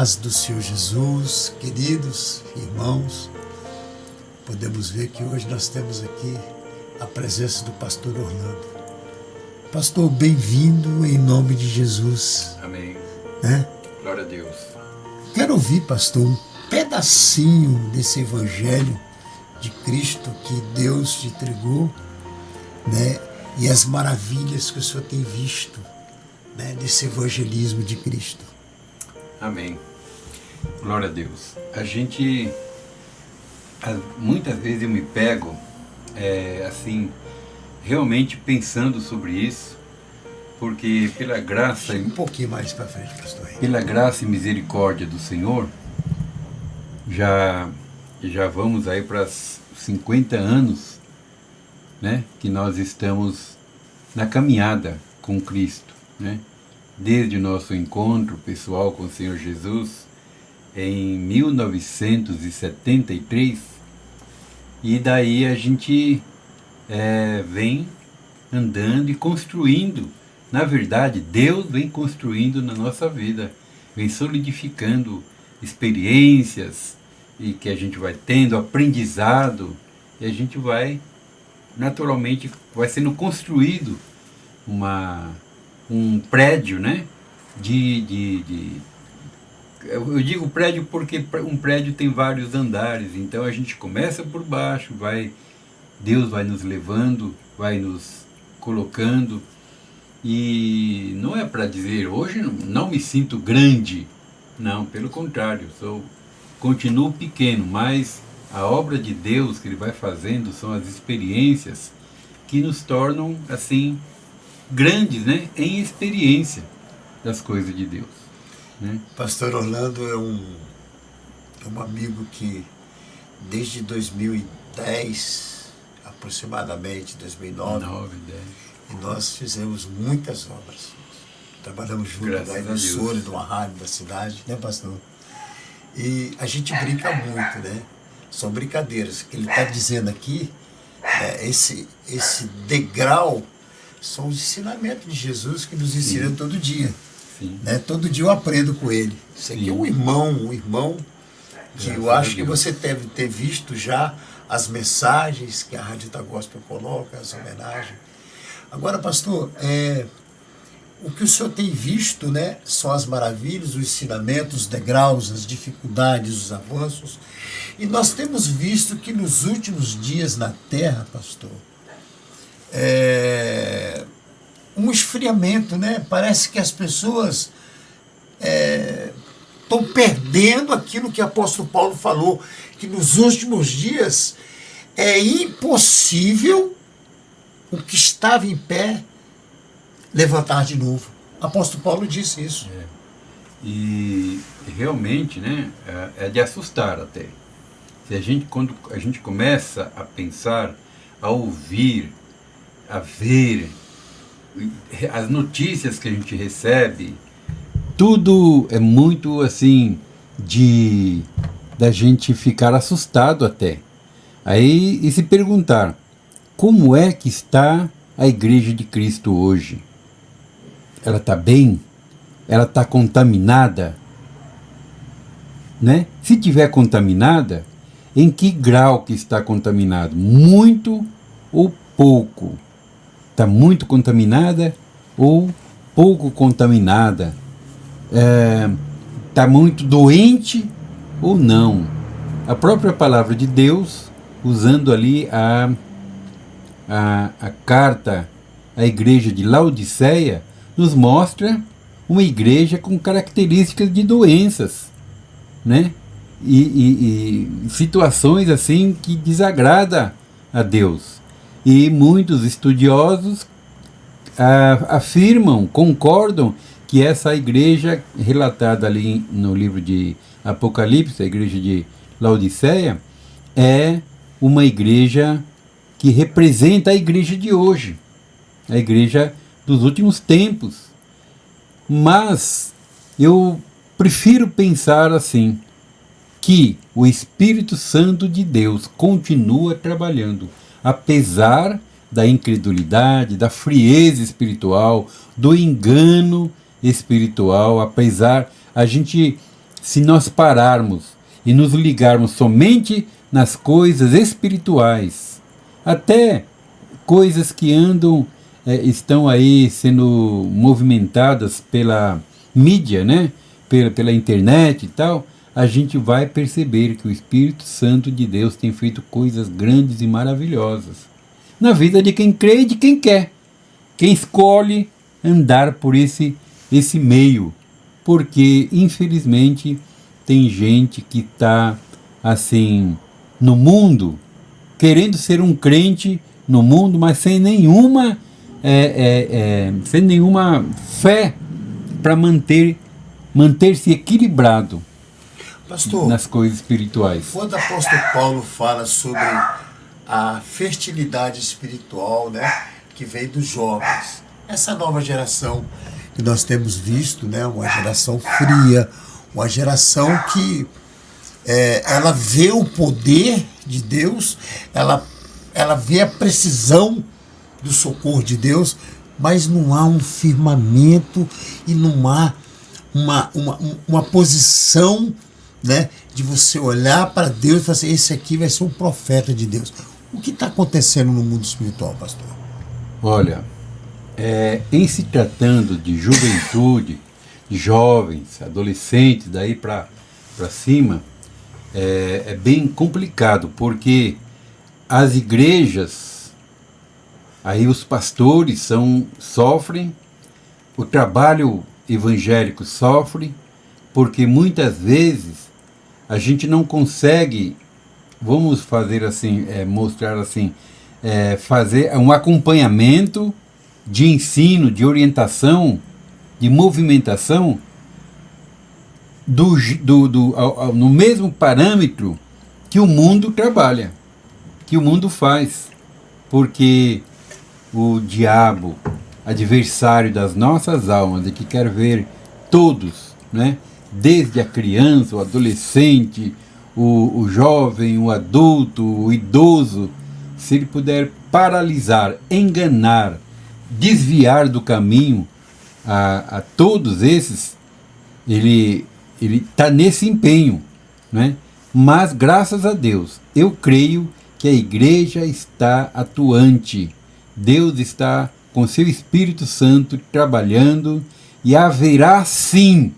paz do Senhor Jesus, queridos irmãos, podemos ver que hoje nós temos aqui a presença do pastor Orlando. Pastor, bem-vindo em nome de Jesus. Amém. Glória a Deus. Quero ouvir, pastor, um pedacinho desse evangelho de Cristo que Deus te entregou, e as maravilhas que o Senhor tem visto, desse evangelismo de Cristo. Amém. Glória a Deus. Muitas vezes eu me pego, assim, realmente pensando sobre isso, porque pela graça... Um pouquinho mais para frente, pastor. Pela graça e misericórdia do Senhor, já vamos aí para os 50 anos, que nós estamos na caminhada com Cristo, desde o nosso encontro pessoal com o Senhor Jesus em 1973, e daí a gente vem andando e construindo. Na verdade, Deus vem construindo na nossa vida, vem solidificando experiências e que a gente vai tendo, aprendizado, e a gente vai, naturalmente, vai sendo construído um prédio, eu digo prédio porque um prédio tem vários andares, então a gente começa por baixo, Deus vai nos levando, vai nos colocando, e não é para dizer, hoje não me sinto grande, não, pelo contrário, continuo pequeno, mas a obra de Deus que Ele vai fazendo são as experiências que nos tornam, assim, grandes, em experiência das coisas de Deus. Pastor Orlando é um amigo que desde 2010, aproximadamente 2009, 10. e nós fizemos muitas obras. Trabalhamos junto na emissora, numa rádio da cidade, pastor? E a gente brinca muito, São brincadeiras. O que ele está dizendo aqui, esse degrau, são os ensinamentos de Jesus que nos ensina todo dia. Todo dia eu aprendo com ele. Isso aqui é um irmão que eu acho que você deve ter visto já as mensagens que a Rádio Gospel coloca, as homenagens. Agora, pastor, o que o senhor tem visto, são as maravilhas, os ensinamentos, os degraus, as dificuldades, os avanços. E nós temos visto que nos últimos dias na Terra, pastor, um esfriamento, Parece que as pessoas estão perdendo aquilo que o apóstolo Paulo falou, que nos últimos dias é impossível o que estava em pé levantar de novo. O apóstolo Paulo disse isso. E realmente, é de assustar até. Quando a gente começa a pensar, a ouvir, a ver as notícias que a gente recebe, tudo é muito assim da gente ficar assustado até. Aí, e se perguntar, como é que está a Igreja de Cristo hoje? Ela está bem? Ela está contaminada? Se tiver contaminada, em que grau que está contaminado? Muito ou pouco? Está muito contaminada ou pouco contaminada? Está muito doente ou não? A própria palavra de Deus, usando ali a carta à igreja de Laodiceia, nos mostra uma igreja com características de doenças, e situações assim que desagrada a Deus. E muitos estudiosos afirmam, concordam que essa igreja relatada ali no livro de Apocalipse, a igreja de Laodiceia, é uma igreja que representa a igreja de hoje, a igreja dos últimos tempos. Mas eu prefiro pensar assim, que o Espírito Santo de Deus continua trabalhando, apesar da incredulidade, da frieza espiritual, do engano espiritual, apesar a gente se nós pararmos e nos ligarmos somente nas coisas espirituais, até coisas que estão aí sendo movimentadas pela mídia, né? Pela internet e tal, a gente vai perceber que o Espírito Santo de Deus tem feito coisas grandes e maravilhosas na vida de quem crê e de quem quer, quem escolhe andar por esse meio, porque infelizmente tem gente que está assim no mundo, querendo ser um crente no mundo, mas sem nenhuma fé para manter-se equilibrado, pastor, nas coisas espirituais. Quando o apóstolo Paulo fala sobre a fertilidade espiritual, né, que vem dos jovens, essa nova geração que nós temos visto, né, uma geração fria, uma geração que ela vê o poder de Deus, ela vê a precisão do socorro de Deus, mas não há um firmamento e não há uma posição, né, de você olhar para Deus e falar assim, esse aqui vai ser um profeta de Deus. O que está acontecendo no mundo espiritual, pastor? Olha, em se tratando de juventude, de jovens, adolescentes, daí para cima, é bem complicado, porque as igrejas, aí os pastores sofrem, o trabalho evangélico sofre, porque muitas vezes a gente não consegue, vamos fazer assim, mostrar assim, fazer um acompanhamento de ensino, de orientação, de movimentação no mesmo parâmetro que o mundo trabalha, que o mundo faz, porque o diabo, adversário das nossas almas, e que quer ver todos, né, desde a criança, o adolescente, o jovem, o adulto, o idoso, se ele puder paralisar, enganar, desviar do caminho a todos esses, ele está nesse empenho, né? Mas graças a Deus, eu creio que a igreja está atuante, Deus está com seu Espírito Santo trabalhando, e haverá sim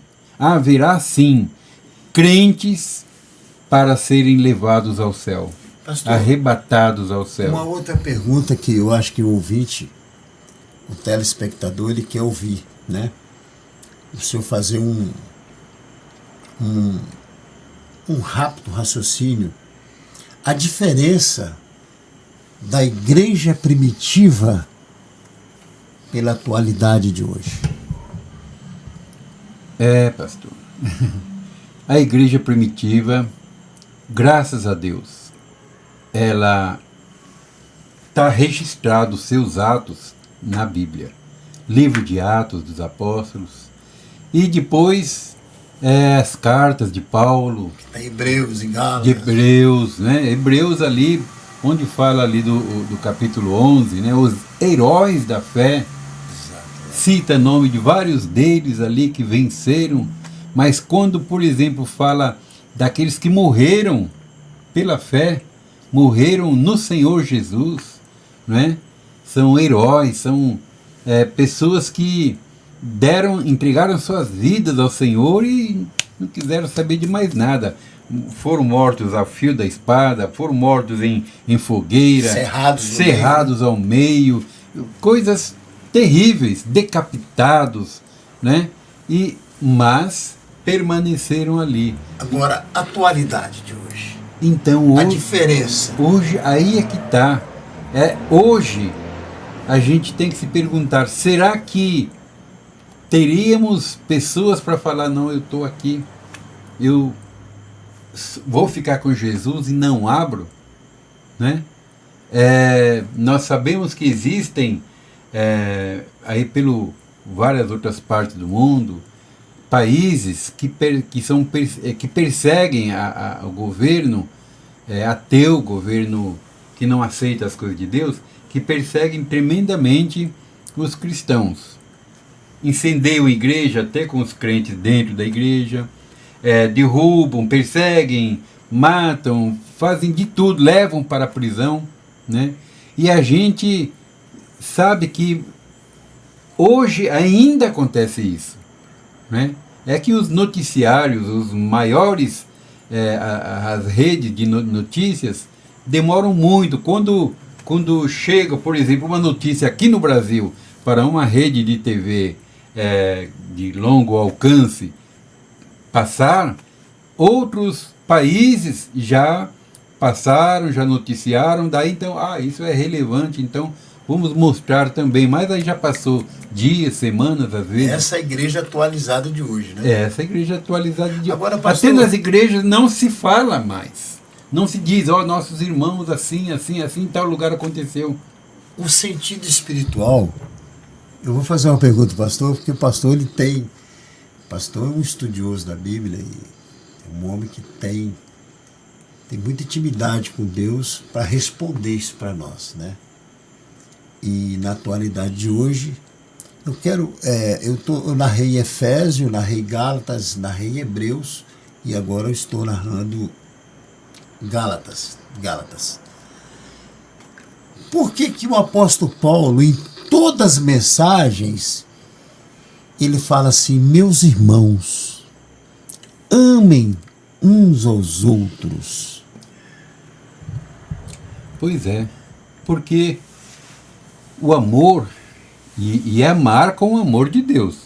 crentes para serem levados ao céu, pastor, arrebatados ao céu. Uma outra pergunta que eu acho que o ouvinte, o telespectador, ele quer ouvir, né? O senhor fazer um rápido raciocínio, a diferença da igreja primitiva pela atualidade de hoje. Pastor, a igreja primitiva, graças a Deus, ela está registrado os seus atos na Bíblia, livro de Atos dos Apóstolos, e depois as cartas de Paulo, Hebreus e Gálatas, de Hebreus, né? Hebreus ali, onde fala ali do capítulo 11, né? Os heróis da fé, cita nome de vários deles ali que venceram, mas quando, por exemplo, fala daqueles que morreram pela fé, morreram no Senhor Jesus, né? São heróis, são pessoas que entregaram suas vidas ao Senhor e não quiseram saber de mais nada. Foram mortos a fio da espada, foram mortos em fogueira, serrados ao meio, coisas terríveis, decapitados, né? Mas permaneceram ali. Agora, a atualidade de hoje. Então, hoje, a diferença. Hoje, aí é que está. Hoje, a gente tem que se perguntar, será que teríamos pessoas para falar, não, eu estou aqui, eu vou ficar com Jesus e não abro? Né? Nós sabemos que existem, aí pelo várias outras partes do mundo, países que perseguem o governo ateu, governo que não aceita as coisas de Deus, que perseguem tremendamente os cristãos. Incendiam a igreja até com os crentes dentro da igreja, derrubam, perseguem, matam, fazem de tudo, levam para a prisão, né? E a gente sabe que hoje ainda acontece isso, né? É que os noticiários, os maiores, as redes de notícias, demoram muito. Quando chega, por exemplo, uma notícia aqui no Brasil para uma rede de TV de longo alcance passar, outros países já passaram, já noticiaram, daí então, isso é relevante, então vamos mostrar também, mas aí já passou dias, semanas, às vezes. Essa é a igreja atualizada de hoje, né? Essa igreja atualizada de hoje. Agora, pastor, até nas igrejas não se fala mais. Não se diz, nossos irmãos assim, em tal lugar aconteceu. O sentido espiritual, eu vou fazer uma pergunta ao pastor, porque o pastor, pastor é um estudioso da Bíblia, e é um homem que tem muita intimidade com Deus para responder isso para nós, né? E na atualidade de hoje, eu narrei Efésios, narrei Gálatas, narrei Hebreus, e agora eu estou narrando Gálatas. Por que o apóstolo Paulo, em todas as mensagens, ele fala assim: meus irmãos, amem uns aos outros? Pois é, porque o amor, e é amar com o amor de Deus,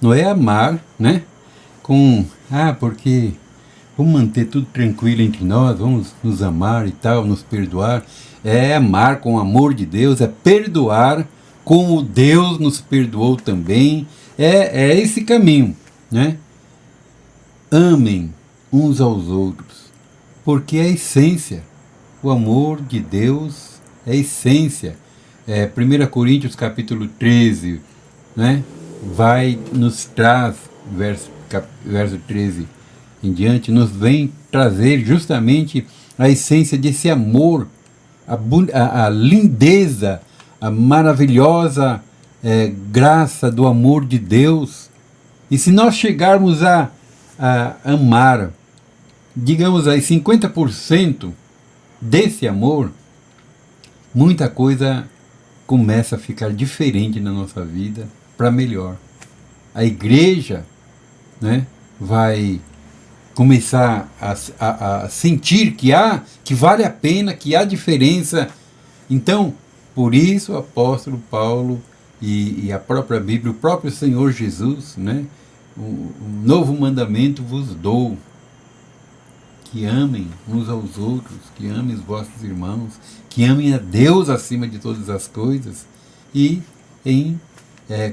não é amar, né, com, porque vamos manter tudo tranquilo entre nós, vamos nos amar e tal, nos perdoar. É amar com o amor de Deus, é perdoar como Deus nos perdoou também, é esse caminho, né? Amem uns aos outros, porque é a essência, o amor de Deus é a essência. 1 Coríntios capítulo 13, né? Nos traz, verso 13 em diante, nos vem trazer justamente a essência desse amor, a lindeza, a maravilhosa graça do amor de Deus. E se nós chegarmos a amar, digamos aí, 50% desse amor, muita coisa começa a ficar diferente na nossa vida para melhor. A igreja, né, vai começar a sentir que vale a pena, que há diferença. Então, por isso o apóstolo Paulo e a própria Bíblia, o próprio Senhor Jesus, né, um novo mandamento vos dou, que amem uns aos outros, que amem os vossos irmãos, que amem a Deus acima de todas as coisas e, em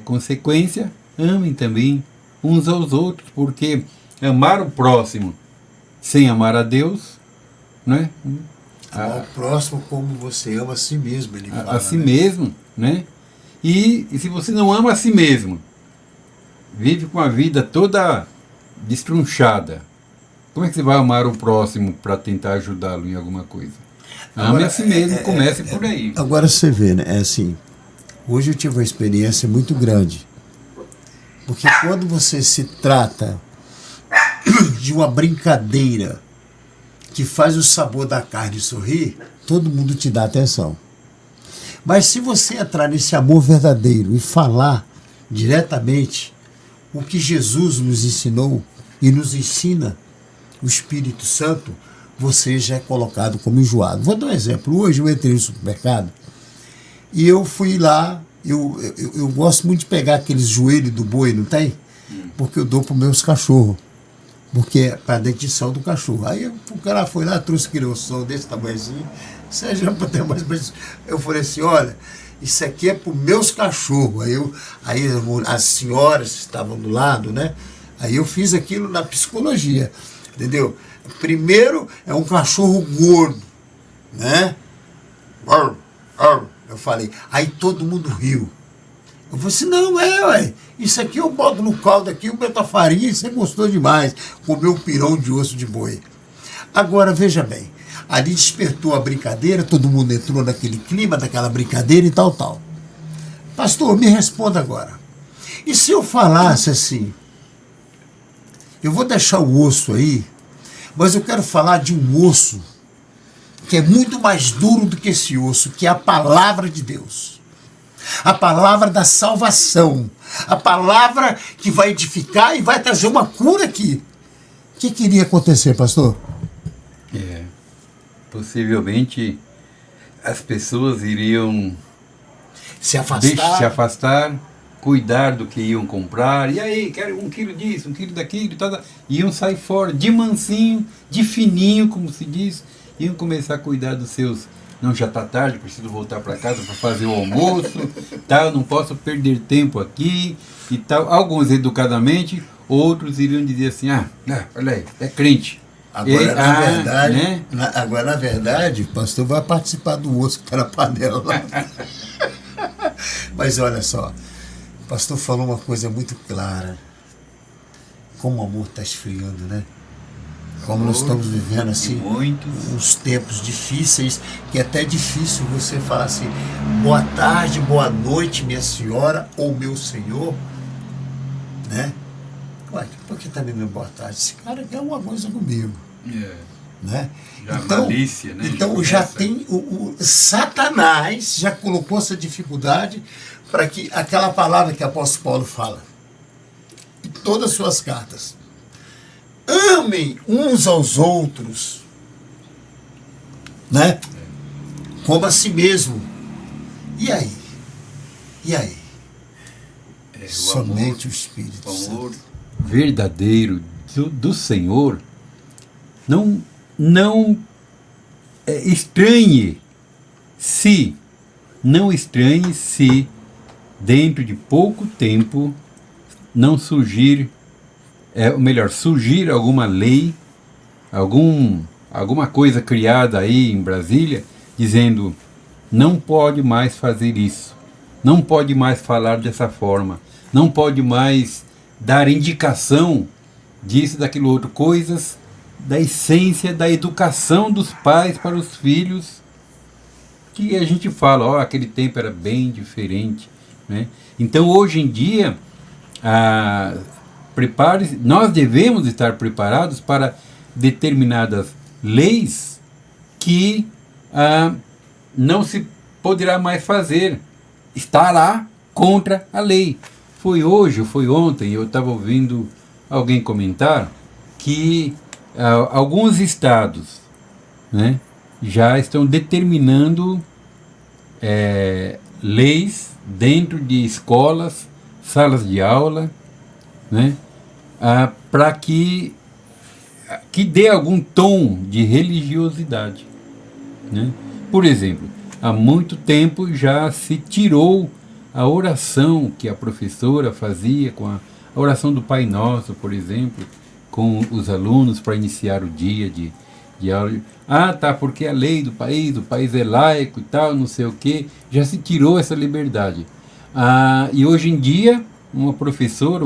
consequência, amem também uns aos outros, porque amar o próximo sem amar a Deus, né? Amar o próximo como você ama a si mesmo, ele fala. A si mesmo, né? E se você não ama a si mesmo, vive com a vida toda destrunchada, como é que você vai amar o próximo para tentar ajudá-lo em alguma coisa? Ame a si mesmo, comece por aí. Agora você vê, né? É assim, hoje eu tive uma experiência muito grande, porque quando você se trata de uma brincadeira que faz o sabor da carne sorrir, todo mundo te dá atenção. Mas se você entrar nesse amor verdadeiro e falar diretamente o que Jesus nos ensinou e nos ensina, o Espírito Santo, você já é colocado como enjoado. Vou dar um exemplo. Hoje eu entrei no supermercado e eu fui lá, eu gosto muito de pegar aqueles joelhos do boi, não tem? Porque eu dou para os meus cachorros. Porque é para a dentição do cachorro. Aí o cara foi lá, trouxe aquele ossão desse tamanhozinho, seja para ter mais. Mas eu falei assim: olha, isso aqui é para os meus cachorros. Aí as senhoras estavam do lado, né? Aí eu fiz aquilo na psicologia, entendeu? Primeiro é um cachorro gordo, né? Eu falei, aí todo mundo riu. Eu falei assim: não, ué, isso aqui eu boto no caldo aqui, eu boto a farinha e você gostou demais. Comeu um pirão de osso de boi. Agora, veja bem, ali despertou a brincadeira, todo mundo entrou naquele clima, daquela brincadeira e tal. Pastor, me responda agora. E se eu falasse assim, Eu vou deixar o osso aí, mas eu quero falar de um osso que é muito mais duro do que esse osso, que é a palavra de Deus. A palavra da salvação. A palavra que vai edificar e vai trazer uma cura aqui. O que iria acontecer, pastor? Possivelmente as pessoas iriam se afastar, cuidar do que iam comprar, e aí, quero 1 quilo disso, 1 quilo daquilo, e tal, iam sair fora, de mansinho, de fininho, como se diz, iam começar a cuidar dos seus, não, já está tarde, preciso voltar para casa para fazer o almoço, tal, não posso perder tempo aqui, e tal, alguns educadamente, outros iriam dizer assim, olha aí, é crente. Agora, na verdade, o pastor vai participar do osso que está na panela lá. Mas olha só, o pastor falou uma coisa muito clara. Como o amor está esfriando, né? Como nós estamos vivendo assim, uns tempos difíceis, que é até difícil você falar assim, boa tarde, boa noite, minha senhora ou meu senhor, né? Ué, por que está me dando boa tarde? Esse cara quer alguma coisa comigo. Né? Malícia, né? Então já tem o Satanás já colocou essa dificuldade para que aquela palavra que o apóstolo Paulo fala em todas as suas cartas, amem uns aos outros, né? Como a si mesmo. E aí? Somente o Espírito Santo. Verdadeiro do Senhor, não estranhe se dentro de pouco tempo não surgir alguma lei, alguma coisa criada aí em Brasília, dizendo não pode mais fazer isso, não pode mais falar dessa forma, não pode mais dar indicação disso, daquilo outro, coisas da essência da educação dos pais para os filhos, que a gente fala, aquele tempo era bem diferente, né? Então hoje em dia, nós devemos estar preparados para determinadas leis que não se poderá mais fazer, estará contra a lei. Foi hoje, foi ontem, eu estava ouvindo alguém comentar que alguns estados, né, já estão determinando leis dentro de escolas, salas de aula, né, para que dê algum tom de religiosidade, né? Por exemplo, há muito tempo já se tirou a oração que a professora fazia, com a oração do Pai Nosso, por exemplo, com os alunos para iniciar o dia de aula. Porque a lei do país é laico e tal, não sei o quê, já se tirou essa liberdade. E hoje em dia, um professor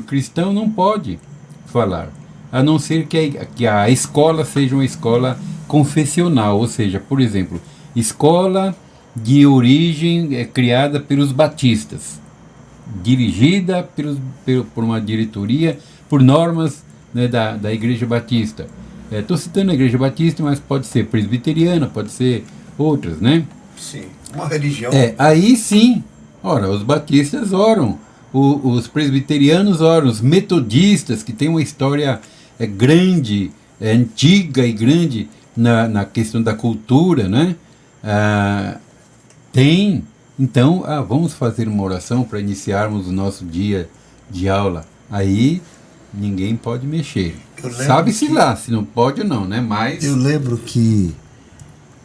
cristão não pode falar, a não ser que a escola seja uma escola confessional, ou seja, por exemplo, escola de origem criada pelos batistas, dirigida por uma diretoria, por normas, né, da Igreja Batista. Estou citando a Igreja Batista, mas pode ser presbiteriana, pode ser outras, né? Sim, uma religião. Aí sim, os batistas oram, os presbiterianos oram, os metodistas, que têm uma história grande, antiga e grande na questão da cultura, né? Então, vamos fazer uma oração para iniciarmos o nosso dia de aula. Aí ninguém pode mexer. Sabe-se lá, se não pode ou não, né? Mas eu lembro que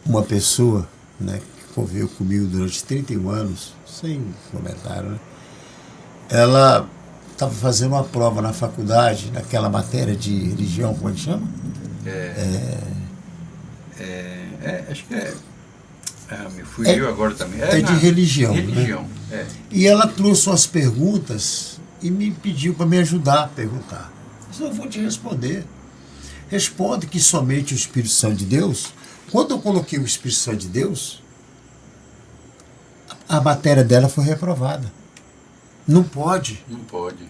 uma pessoa, né, que conviveu comigo durante 31 anos, sem comentário, né? Ela estava fazendo uma prova na faculdade, naquela matéria de religião, como é que chama? Acho que me fugiu agora também. De religião. Religião, né? E ela trouxe umas perguntas e me pediu para me ajudar a perguntar. Mas eu vou te responder. Responde que somente o Espírito Santo de Deus. Quando eu coloquei o Espírito Santo de Deus, a matéria dela foi reprovada. Não pode. Não pode.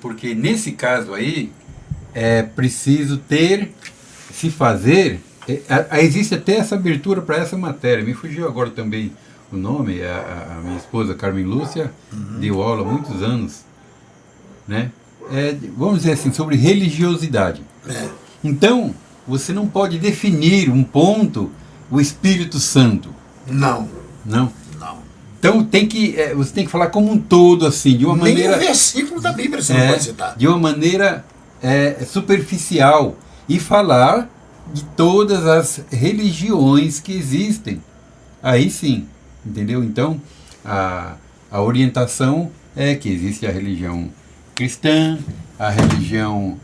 Porque nesse caso aí, é preciso existe até essa abertura para essa matéria. Me fugiu agora também o nome, a minha esposa Carmen Lúcia deu aula há muitos anos, né? Vamos dizer assim, sobre religiosidade. Então, você não pode definir um ponto, o Espírito Santo. Não. Então você tem que falar como um todo, assim, de uma maneira... Nem o versículo da Bíblia você não pode citar. De uma maneira superficial. E falar de todas as religiões que existem. Aí sim, entendeu? Então, a orientação é que existe a religião cristã, a religião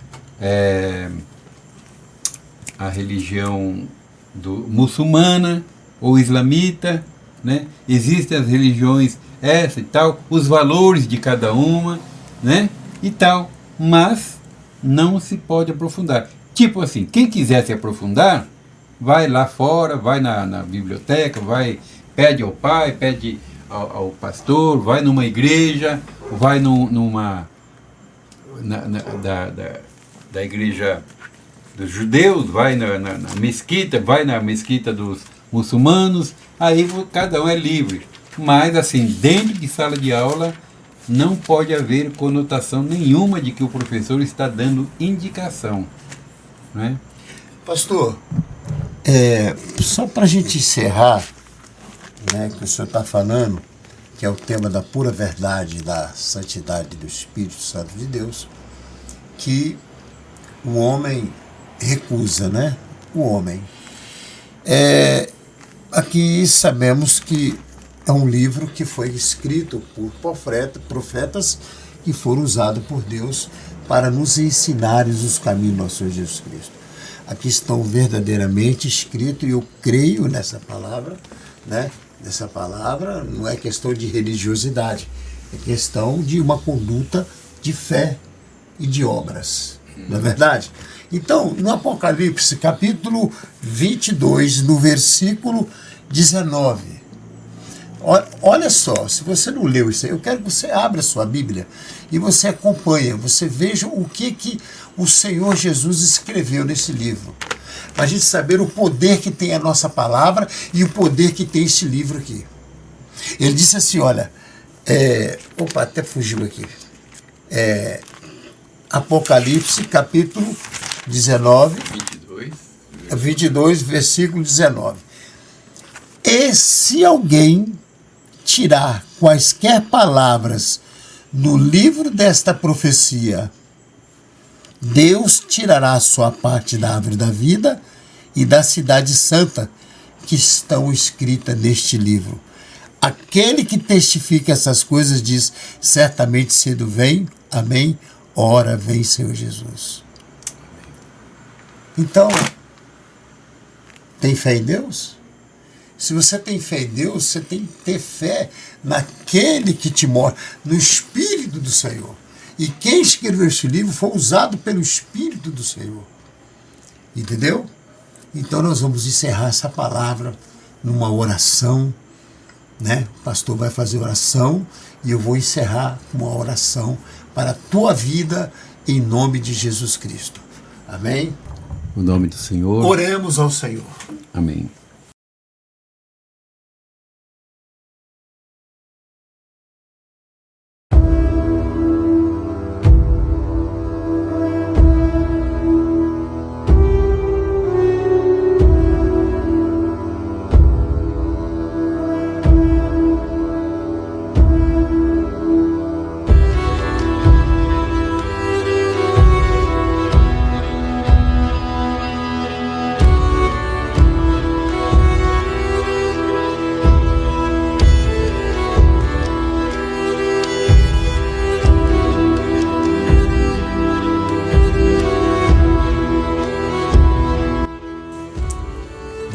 muçulmana ou islamita, né? Existem as religiões essa e tal, os valores de cada uma, né? E tal, mas não se pode aprofundar. Tipo assim, quem quiser se aprofundar, vai lá fora, vai na biblioteca, pede ao pai, pede ao pastor, vai numa igreja, vai da igreja dos judeus, vai na mesquita, vai na mesquita dos muçulmanos, aí cada um é livre. Mas assim, dentro de sala de aula, não pode haver conotação nenhuma de que o professor está dando indicação. Né? Pastor, só para a gente encerrar, né, que o senhor está falando, que é o tema da pura verdade, da santidade do Espírito Santo de Deus, que o homem recusa, né? O homem. Aqui sabemos que é um livro que foi escrito por profetas que foram usados por Deus para nos ensinar os caminhos do nosso Senhor Jesus Cristo. Aqui estão verdadeiramente escritos, e eu creio nessa palavra, né? Nessa palavra não é questão de religiosidade, é questão de uma conduta de fé e de obras, não é verdade? Então, no Apocalipse, capítulo 22, no versículo 19, olha só, se você não leu isso aí, eu quero que você abra a sua Bíblia e você acompanhe, você veja o que o Senhor Jesus escreveu nesse livro, para a gente saber o poder que tem a nossa palavra e o poder que tem esse livro aqui. Ele disse assim, olha, até fugiu aqui, Apocalipse, capítulo 22, versículo 19. E se alguém tirar quaisquer palavras do livro desta profecia, Deus tirará a sua parte da árvore da vida e da cidade santa que estão escritas neste livro. Aquele que testifica essas coisas diz, certamente cedo vem, amém, ora vem Senhor Jesus. Então, tem fé em Deus? Se você tem fé em Deus, você tem que ter fé naquele que te mora, no Espírito do Senhor. E quem escreveu este livro foi usado pelo Espírito do Senhor. Entendeu? Então nós vamos encerrar essa palavra numa oração, né? O pastor vai fazer oração e eu vou encerrar uma oração para a tua vida em nome de Jesus Cristo. Amém? O nome do Senhor. Oremos ao Senhor. Amém.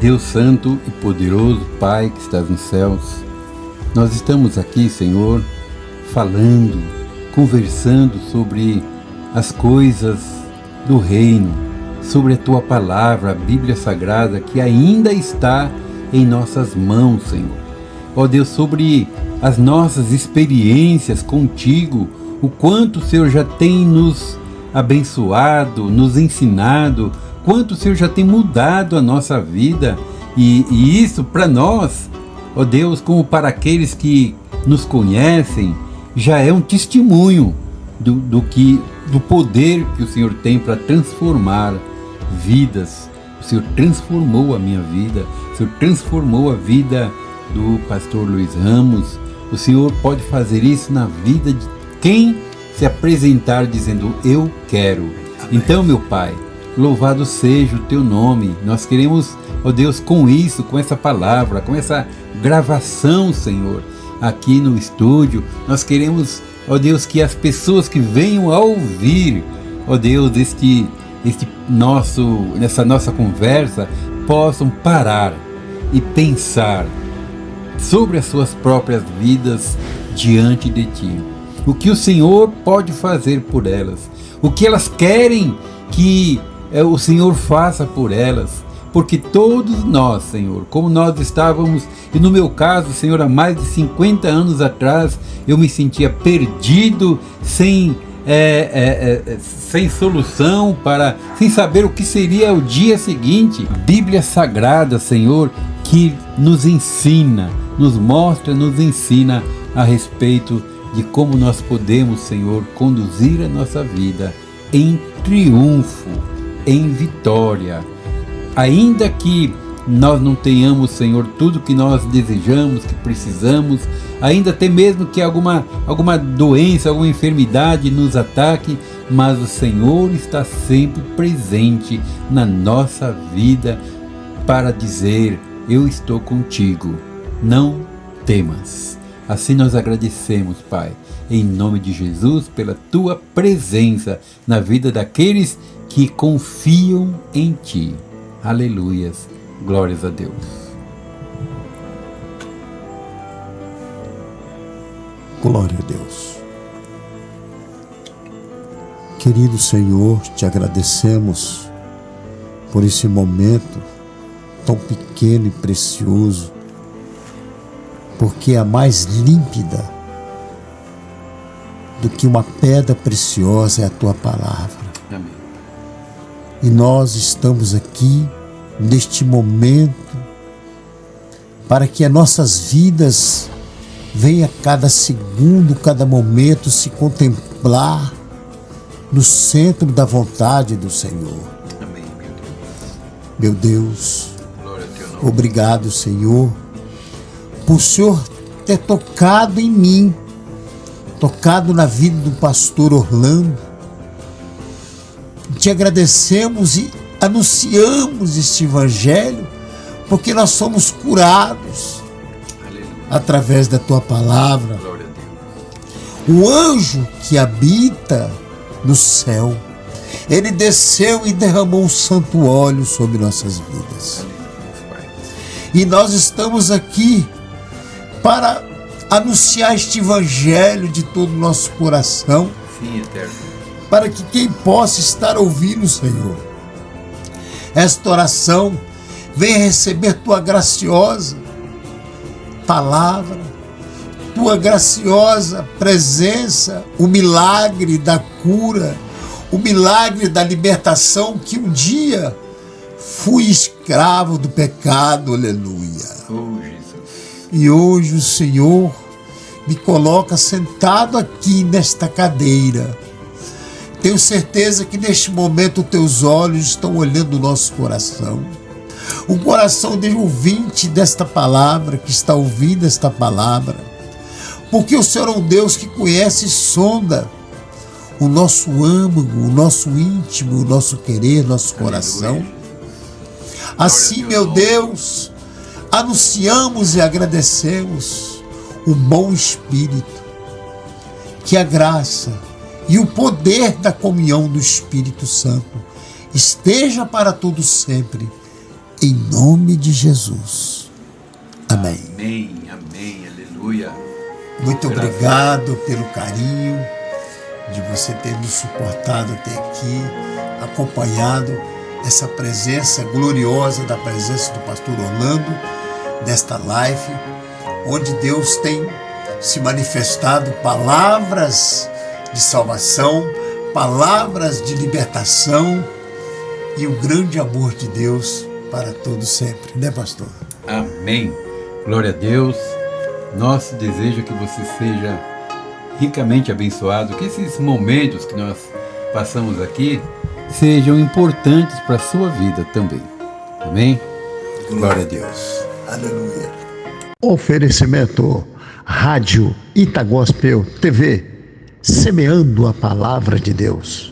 Deus Santo e poderoso, Pai que estás nos céus, nós estamos aqui, Senhor, falando, conversando sobre as coisas do reino, sobre a Tua palavra, a Bíblia Sagrada, que ainda está em nossas mãos, Senhor. Ó Deus, sobre as nossas experiências contigo, o quanto o Senhor já tem nos abençoado, nos ensinado, quanto o Senhor já tem mudado a nossa vida. E isso para nós, ó Deus, como para aqueles que nos conhecem, já é um testemunho do poder que o Senhor tem para transformar vidas. O Senhor transformou a minha vida, o Senhor transformou a vida do pastor Luiz Ramos. O Senhor pode fazer isso na vida de quem se apresentar dizendo: eu quero. Amém. Então, meu Pai, louvado seja o teu nome. Nós queremos, ó Deus, com isso, com essa palavra, com essa gravação, Senhor, aqui no estúdio, nós queremos, ó Deus, que as pessoas que venham a ouvir, ó Deus, nessa nossa conversa, possam parar e pensar sobre as suas próprias vidas diante de Ti. O que o Senhor pode fazer por elas, o que elas querem que o Senhor faça por elas, porque todos nós, Senhor, como nós estávamos, e no meu caso, Senhor, há mais de 50 anos atrás, eu me sentia perdido, sem solução, sem saber o que seria o dia seguinte. Bíblia Sagrada, Senhor, que nos ensina, nos mostra, nos ensina a respeito de como nós podemos, Senhor, conduzir a nossa vida em triunfo, em vitória. Ainda que nós não tenhamos, Senhor, tudo que nós desejamos, que precisamos, ainda até mesmo que alguma doença, alguma enfermidade nos ataque, mas o Senhor está sempre presente na nossa vida para dizer: eu estou contigo, não temas. Assim nós agradecemos, Pai, em nome de Jesus, pela Tua presença na vida daqueles que confiam em Ti. Aleluias, glórias a Deus. Glória a Deus. Querido Senhor, te agradecemos por esse momento tão pequeno e precioso, porque a mais límpida do que uma pedra preciosa é a Tua palavra. Amém. E nós estamos aqui neste momento para que as nossas vidas venham cada segundo, cada momento se contemplar no centro da vontade do Senhor. Amém, meu Deus. Glória a teu nome. Obrigado, Senhor, por o Senhor ter tocado em mim, tocado na vida do pastor Orlando. Te agradecemos e anunciamos este evangelho, porque nós somos curados. Aleluia. Através da Tua palavra. Glória a Deus. O anjo que habita no céu, ele desceu e derramou um santo óleo sobre nossas vidas. Aleluia, e nós estamos aqui para anunciar este evangelho de todo o nosso coração. Sim, eterno. Para que quem possa estar ouvindo, Senhor, esta oração, venha receber Tua graciosa palavra, Tua graciosa presença, o milagre da cura, o milagre da libertação, que um dia fui escravo do pecado, aleluia. Oh, Jesus. E hoje o Senhor me coloca sentado aqui nesta cadeira. Tenho certeza que neste momento Teus olhos estão olhando o nosso coração. O coração de ouvinte desta palavra, que está ouvindo esta palavra. Porque o Senhor é um Deus que conhece e sonda o nosso âmago, o nosso íntimo, o nosso querer, nosso coração. Assim, meu Deus, anunciamos e agradecemos o bom Espírito, que a graça e o poder da comunhão do Espírito Santo esteja para todos sempre, em nome de Jesus. Amém. Amém, amém, aleluia. Muito obrigado pelo carinho de você ter nos suportado até aqui, acompanhado essa presença gloriosa da presença do pastor Orlando, desta live, onde Deus tem se manifestado palavras de salvação, palavras de libertação e o grande amor de Deus para todos sempre, né, pastor? Amém. Glória a Deus. Nosso desejo é que você seja ricamente abençoado, que esses momentos que nós passamos aqui sejam importantes para a sua vida também. Amém? Glória a Deus. Aleluia. Oferecimento Rádio Itagospel TV, semeando a palavra de Deus.